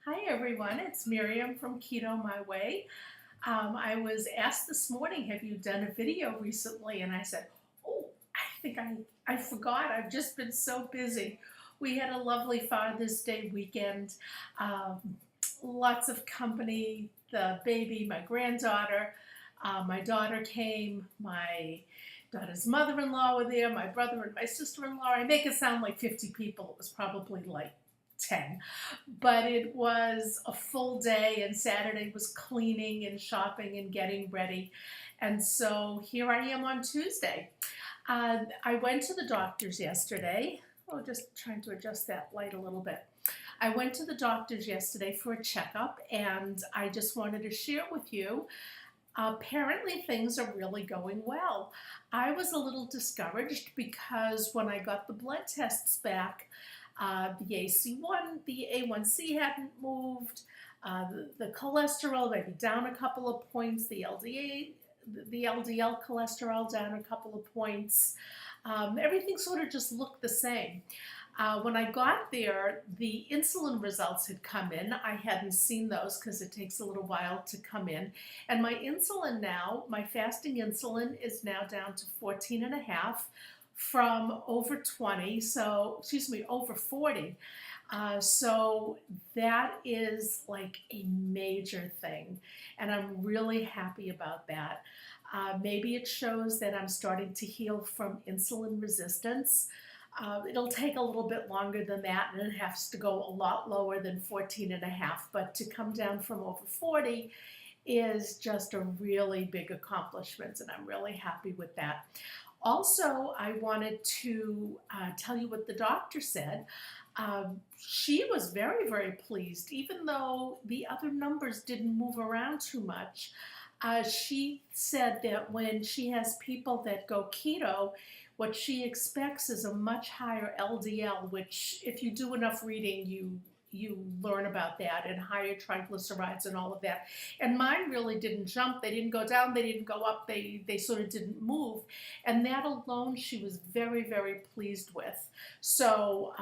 Hi everyone, it's Miriam from Keto My Way. I was asked this morning, have you done a video recently? And I said, oh, I forgot. I've just been so busy. We had a lovely Father's Day weekend. Um, Lots of company, the baby, my granddaughter, my daughter came, my daughter's mother-in-law were there, my brother and my sister-in-law. I make it sound like 50 people. It was probably like 10, but it was a full day, and Saturday was cleaning and shopping and getting ready. And so here I am on Tuesday. I went to the doctor's yesterday. Oh, just trying to adjust that light a little bit. I went to the doctor's yesterday for a checkup, and I just wanted to share with you. Apparently, things are really going well. I was a little discouraged because when I got the blood tests back, the AC1, the A1C hadn't moved, the cholesterol maybe down a couple of points, the LDL cholesterol down a couple of points. Everything sort of just looked the same. When I got there, the insulin results had come in. I hadn't seen those because it takes a little while to come in. And my insulin now, my fasting insulin is now down to 14 and a half from over 20, so, excuse me, over 40. So that is like a major thing, and I'm really happy about that. Maybe it shows that I'm starting to heal from insulin resistance. It'll take a little bit longer than that, and it has to go a lot lower than 14 and a half, but to come down from over 40 is just a really big accomplishment, and I'm really happy with that. Also, I wanted to tell you what the doctor said. She was very, very pleased, even though the other numbers didn't move around too much. She said that when she has people that go keto, what she expects is a much higher LDL, which, if you do enough reading, you learn about that, and higher triglycerides and all of that. And mine really didn't jump. They didn't go down. They didn't go up. They sort of didn't move. And that alone she was very, very pleased with. So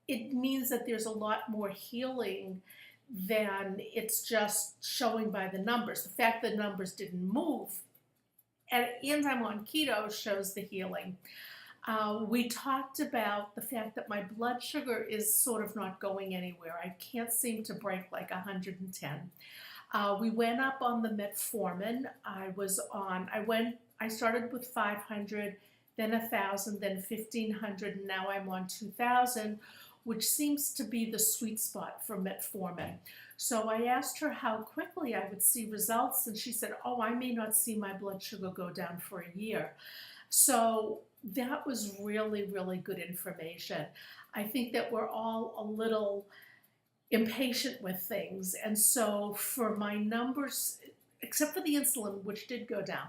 it means that there's a lot more healing than it's just showing by the numbers. The fact that the numbers didn't move and I'm on keto shows the healing. We talked about the fact that my blood sugar is sort of not going anywhere. I can't seem to break like 110. We went up on the metformin. I started with 500, then 1,000, then 1,500, and now I'm on 2,000, which seems to be the sweet spot for metformin. So I asked her how quickly I would see results, and she said, oh, I may not see my blood sugar go down for a year. So that was really, really good information. I think that we're all a little impatient with things, and so for my numbers, except for the insulin, which did go down,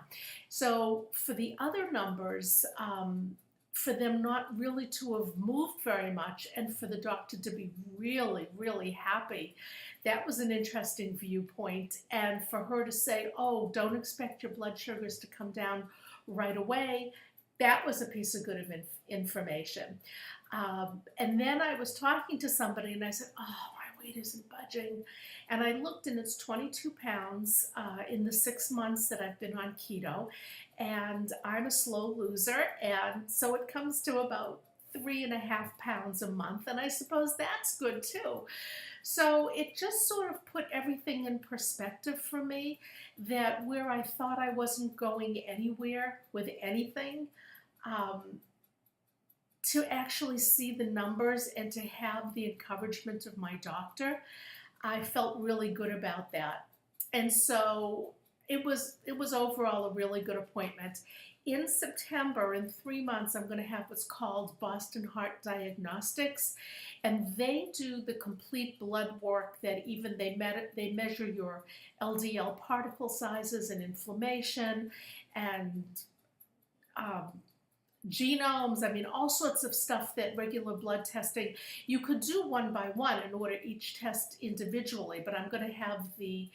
so for the other numbers, for them not really to have moved very much, and for the doctor to be really, really happy, that was an interesting viewpoint. And for her to say, oh, don't expect your blood sugars to come down right away, that was a piece of good information. And then I was talking to somebody, and I said, oh, my weight isn't budging. And I looked, and it's 22 pounds in the 6 months that I've been on keto. And I'm a slow loser, and so it comes to about 3.5 pounds a month, and I suppose that's good too. So it just sort of put everything in perspective for me, that where I thought I wasn't going anywhere with anything, um, to actually see the numbers and to have the encouragement of my doctor, I felt really good about that. And so it was overall a really good appointment. In September, in 3 months, I'm going to have what's called Boston Heart Diagnostics, and they do the complete blood work. That even they measure your LDL particle sizes and inflammation and um, genomes, I mean, all sorts of stuff that regular blood testing, you could do one by one and order each test individually, but I'm going to have the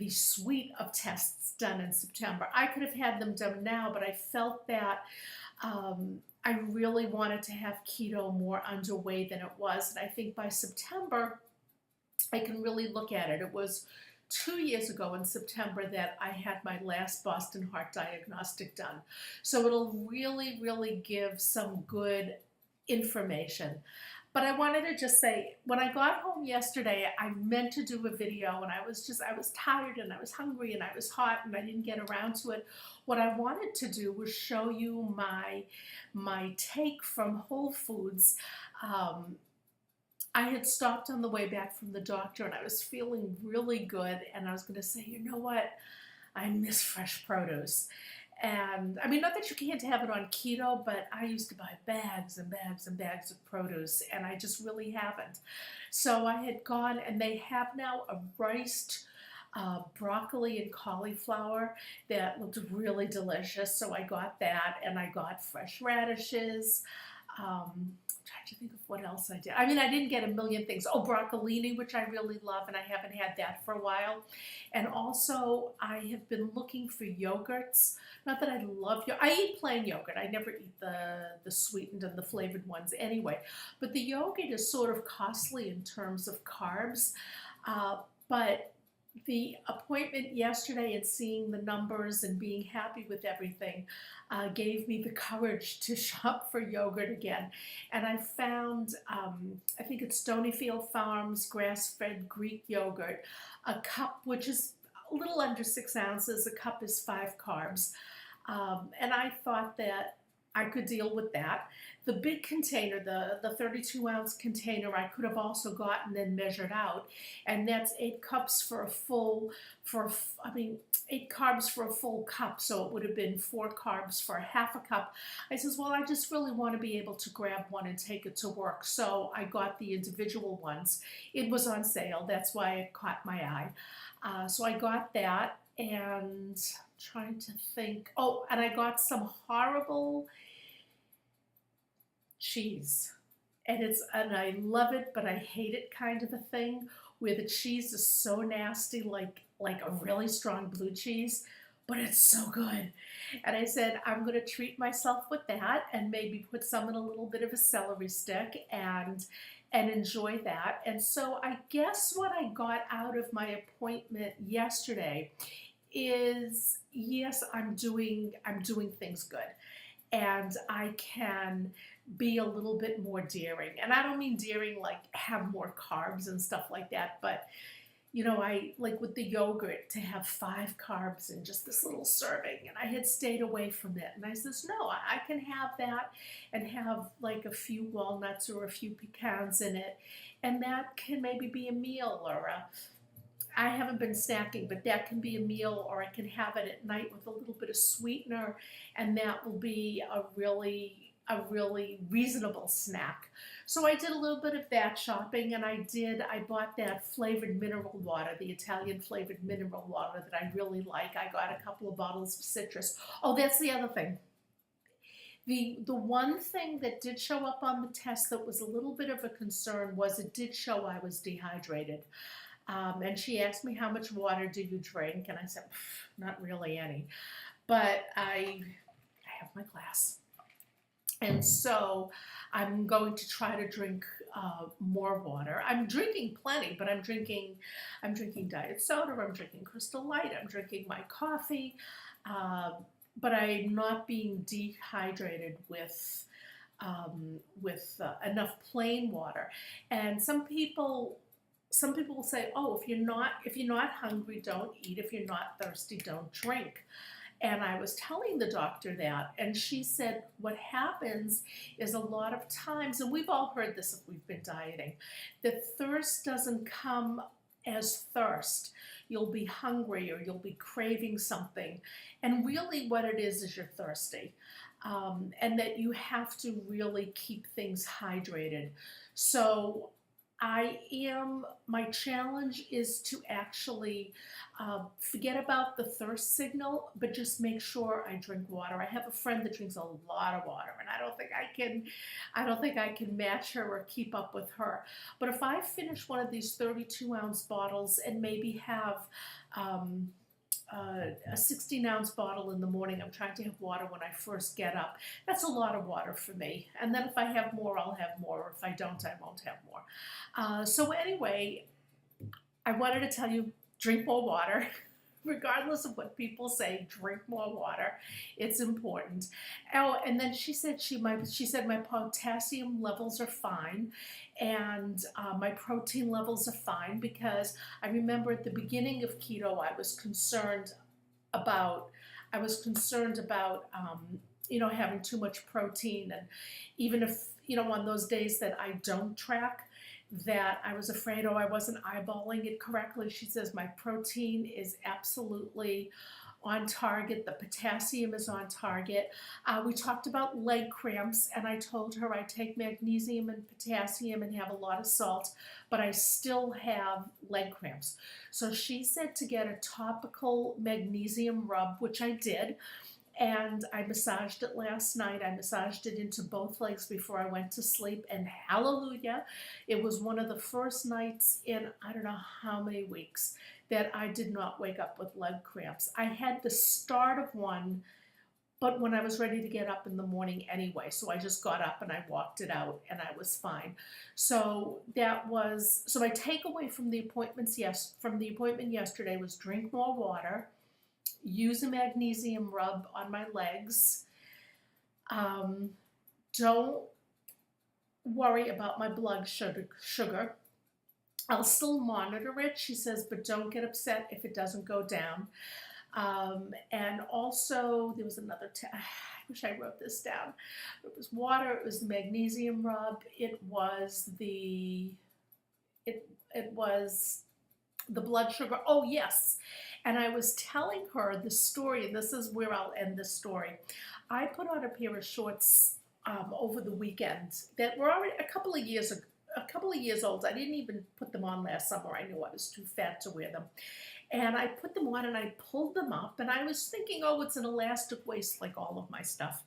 suite of tests done in September. I could have had them done now, but I felt that I really wanted to have keto more underway than it was, and I think by September I can really look at it. It was 2 years ago in September that I had my last Boston heart diagnostic done. So it'll really, really give some good information. But I wanted to just say, when I got home yesterday, I meant to do a video and I was tired and I was hungry and I was hot and I didn't get around to it. What I wanted to do was show you my take from Whole Foods. Um, I had stopped on the way back from the doctor and I was feeling really good and I was going to say, you know what? I miss fresh produce. And I mean, not that you can't have it on keto, but I used to buy bags and bags and bags of produce, and I just really haven't. So I had gone, and they have now a riced broccoli and cauliflower that looked really delicious. So I got that, and I got fresh radishes. Trying to think of what else I did. I mean, I didn't get a million things. Oh, broccolini, which I really love, and I haven't had that for a while. And also, I have been looking for yogurts. Not that I love yogurt. I eat plain yogurt. I never eat the sweetened and the flavored ones anyway. But the yogurt is sort of costly in terms of carbs. But the appointment yesterday and seeing the numbers and being happy with everything gave me the courage to shop for yogurt again. And I found, I think it's Stonyfield Farms grass-fed Greek yogurt, a cup, which is a little under 6 ounces. A cup is 5 carbs. And I thought that I could deal with that. The big container, the 32-ounce container, I could have also gotten and measured out, and that's 8 cups for a full, 8 carbs for a full cup, so it would have been 4 carbs for half a cup. I says, well, I just really want to be able to grab one and take it to work, so I got the individual ones. It was on sale, that's why it caught my eye. So I got that, and trying to think, oh, and I got some horrible cheese, and I love it, but I hate it kind of a thing, where the cheese is so nasty, like a really strong blue cheese, but it's so good. And I said, I'm going to treat myself with that and maybe put some in a little bit of a celery stick and enjoy that. And so I guess what I got out of my appointment yesterday is, yes, I'm doing things good, and I can be a little bit more daring. And I don't mean daring like have more carbs and stuff like that, but you know, I like with the yogurt to have 5 carbs in just this little serving, and I had stayed away from it. And I says, no, I can have that and have like a few walnuts or a few pecans in it, and that can maybe be a meal, or I haven't been snacking, but that can be a meal, or I can have it at night with a little bit of sweetener, and that will be a really reasonable snack. So I did a little bit of that shopping, and I bought that flavored mineral water, the Italian flavored mineral water that I really like. I got a couple of bottles of citrus. Oh, that's the other thing. The one thing that did show up on the test that was a little bit of a concern was it did show I was dehydrated. And she asked me, how much water do you drink? And I said, not really any. But I have my glass. And so I'm going to try to drink more water. I'm drinking plenty, but I'm drinking diet soda, I'm drinking Crystal Light, I'm drinking my coffee, but I'm not being dehydrated with enough plain water. And some people will say, oh, if you're not hungry, don't eat. If you're not thirsty, don't drink. And I was telling the doctor that, and she said what happens is a lot of times, and we've all heard this if we've been dieting, that thirst doesn't come as thirst. You'll be hungry or you'll be craving something, and really what it is you're thirsty, and that you have to really keep things hydrated. So my challenge is to actually forget about the thirst signal, but just make sure I drink water. I have a friend that drinks a lot of water, and I don't think I can match her or keep up with her. But if I finish one of these 32-ounce bottles and maybe have a 16-ounce bottle in the morning. I'm trying to have water when I first get up. That's a lot of water for me. And then if I have more, I'll have more. Or if I don't, I won't have more. So anyway, I wanted to tell you, drink more water. Regardless of what people say, drink more water. It's important. Oh, and then she said my potassium levels are fine, and my protein levels are fine, because I remember at the beginning of keto, about I was concerned about having too much protein, and even if on those days that I don't track, that I was afraid, I wasn't eyeballing it correctly. She says my protein is absolutely on target. The potassium is on target. We talked about leg cramps, and I told her I take magnesium and potassium and have a lot of salt, but I still have leg cramps. So she said to get a topical magnesium rub, which I did. And I massaged it last night. I massaged it into both legs before I went to sleep, and hallelujah, it was one of the first nights in I don't know how many weeks that I did not wake up with leg cramps. I had the start of one, but when I was ready to get up in the morning anyway, so I just got up and I walked it out and I was fine. So my takeaway from the appointment yesterday was drink more water, use a magnesium rub on my legs. Don't worry about my blood sugar. I'll still monitor it, she says, but don't get upset if it doesn't go down. And also, there was another, I wish I wrote this down. It was water, it was the magnesium rub, it was the blood sugar. Oh, yes. And I was telling her the story, and this is where I'll end the story. I put on a pair of shorts over the weekend that were already a couple of years old. I didn't even put them on last summer. I knew I was too fat to wear them. And I put them on and I pulled them up, and I was thinking, oh, it's an elastic waist like all of my stuff.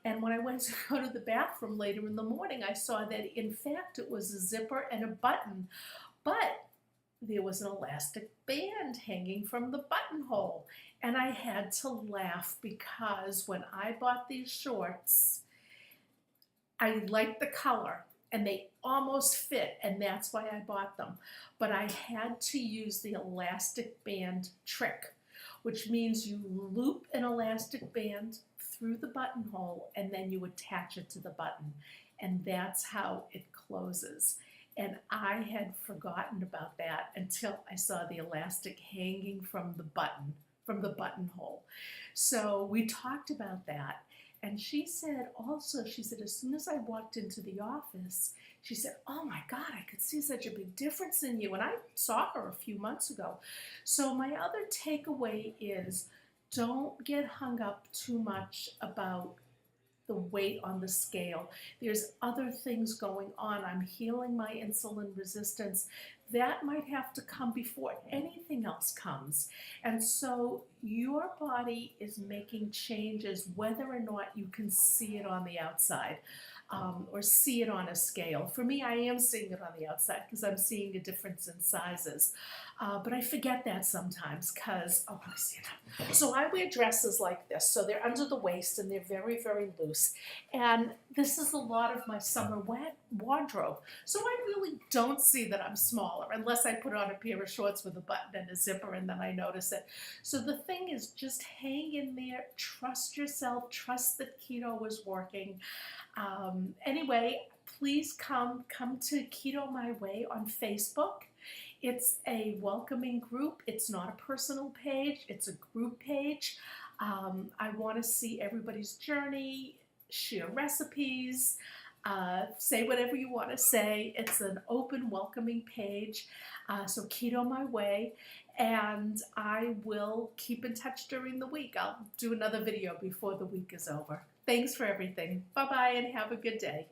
And when I went to go to the bathroom later in the morning, I saw that in fact it was a zipper and a button, but there was an elastic band hanging from the buttonhole. And I had to laugh, because when I bought these shorts, I liked the color and they almost fit, and that's why I bought them. But I had to use the elastic band trick, which means you loop an elastic band through the buttonhole and then you attach it to the button. And that's how it closes. And I had forgotten about that until I saw the elastic hanging from the buttonhole. So we talked about that. And she said as soon as I walked into the office, she said, oh my God, I could see such a big difference in you. And I saw her a few months ago. So my other takeaway is, don't get hung up too much about the weight on the scale. There's other things going on. I'm healing my insulin resistance. That might have to come before anything else comes. And so your body is making changes whether or not you can see it on the outside. Or see it on a scale. For me, I am seeing it on the outside because I'm seeing a difference in sizes. But I forget that sometimes because, I see it. So I wear dresses like this. So they're under the waist and they're very, very loose. And this is a lot of my summer wardrobe. So I really don't see that I'm smaller unless I put on a pair of shorts with a button and a zipper and then I notice it. So the thing is, just hang in there, trust yourself, trust that keto is working. Anyway, please come to Keto My Way on Facebook. It's a welcoming group. It's not a personal page. It's a group page. I want to see everybody's journey, share recipes, say whatever you want to say. It's an open, welcoming page. So Keto My Way. And I will keep in touch during the week. I'll do another video before the week is over. Thanks for everything. Bye-bye and have a good day.